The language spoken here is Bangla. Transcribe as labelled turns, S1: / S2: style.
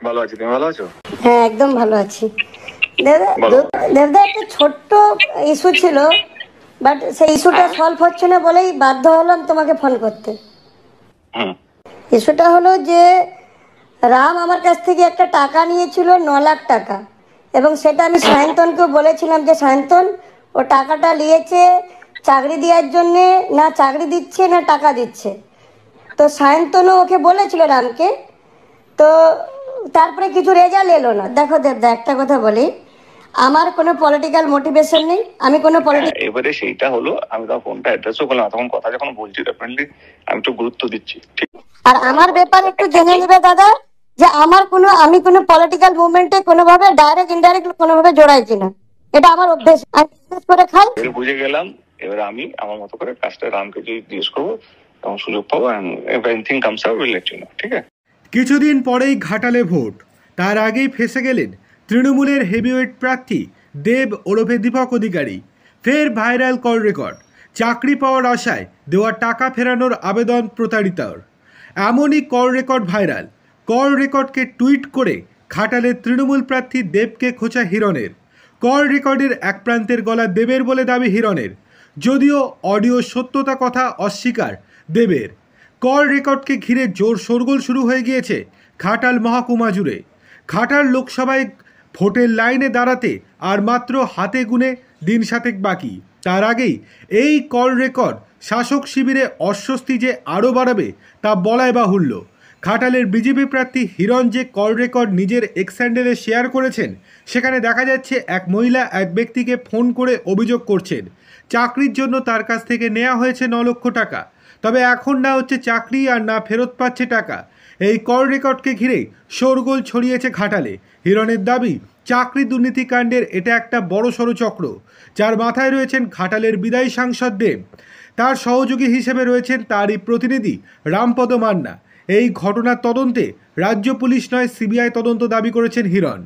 S1: ভালো আছি, তুমি ভালো আছো?
S2: হ্যাঁ, একদম ভালো আছি। দেবদা একটা ছোট্ট ইস্যু ছিল, বাট সেই ইস্যুটা সলভ হচ্ছে না বলেই বাধ্য হলাম তোমাকে ফোন করতে। ইস্যুটা হলো যে রাম আমার কাছ থেকে একটা টাকা নিয়েছিল, 9 লাখ টাকা, এবং সেটা আমি সায়ন্তনকেও বলেছিলাম যে সায়ন্তন, ও টাকাটা নিয়েছে চাকরি দেওয়ার জন্যে, না চাকরি দিচ্ছে না টাকা দিচ্ছে। তো সায়ন্তনও ওকে বলেছিল রামকে। তো তারপরে কিছু রেজাল্ট এলো না। দেখো দেবদা, একটা কথা বলি, আমার কোনো পলিটিক্যাল মোটিভেশন নেই, আমি কোনো
S1: এবারে সেইটা হলো, আমি তখন ফোনটা অ্যাড্রেসও করলাম, তখন কথা যখন বলছি ডেফিনেটলি আমি একটু গুরুত্ব দিচ্ছি, ঠিক।
S2: আর আমার ব্যাপারে একটু জেনে নেবে দাদা, যে আমি কোনো পলিটিক্যাল মুভমেন্টে কোনোভাবে ডাইরেক্ট ইনডাইরেক্ট কোনোভাবে জড়াই কিনা। এটা আমার অভ্যেস, আমি বিশেষ করে খাই।
S1: বুঝে গেলাম। এবারে আমি আমার মতো করে কাজটা রামকে যদি জিজ্ঞেস করবো, তখন সুযোগ পাবো, everything comes out, will let you know, ঠিক আছে?
S3: কিছুদিন পরেই ঘাটালে ভোট, তার আগেই ফেঁসে গেলেন তৃণমূলের হেভিওয়েট প্রার্থী দেব ওরফে দীপক অধিকারী। ফের ভাইরাল কল রেকর্ড, চাকরি পাওয়ার আশায় দেওয়া টাকা ফেরানোর আবেদন প্রতারিতর। এমনই কল রেকর্ড ভাইরাল। কল রেকর্ডকে টুইট করে ঘাটালের তৃণমূল প্রার্থী দেবকে খোঁচা হিরণের। কল রেকর্ডের এক প্রান্তের গলা দেবের বলে দাবি হিরণের, যদিও অডিও সত্যতা কথা অস্বীকার দেবের। কল রেকর্ডকে ঘিরে জোর শোরগোল শুরু হয়ে গিয়েছে ঘাটাল মহকুমা জুড়ে। ঘাটাল লোকসভায় ভোটের লাইনে দাঁড়াতে আর মাত্র হাতে গুনে দিন সাতেক বাকি। তার আগেই এই কল রেকর্ড শাসক শিবিরে অস্বস্তি যে আরও বাড়াবে তা বলাই বাহুল্য। ঘাটালের বিজেপি প্রার্থী হিরণ যে কল রেকর্ড নিজের এক্স হ্যান্ডেলে শেয়ার করেছেন, সেখানে দেখা যাচ্ছে এক মহিলা এক ব্যক্তিকে ফোন করে অভিযোগ করছেন চাকরির জন্য তার কাছ থেকে নেওয়া হয়েছে 9 লক্ষ টাকা, তবে এখন না হচ্ছে চাকরি আর না ফেরত পাচ্ছে টাকা। এই কল রেকর্ডকে ঘিরেই শোরগোল ছড়িয়েছে ঘাটালে। হিরণের দাবি, চাকরি দুর্নীতিকাণ্ডের এটা একটা বড়সড় চক্র, যার মাথায় রয়েছেন ঘাটালের বিদায়ী সাংসদ দেব। তার সহযোগী হিসেবে রয়েছেন তারই প্রতিনিধি রামপদ মান্না। এই ঘটনার তদন্তে রাজ্য পুলিশ নয় সিবিআই তদন্ত দাবি করেছেন হিরণ।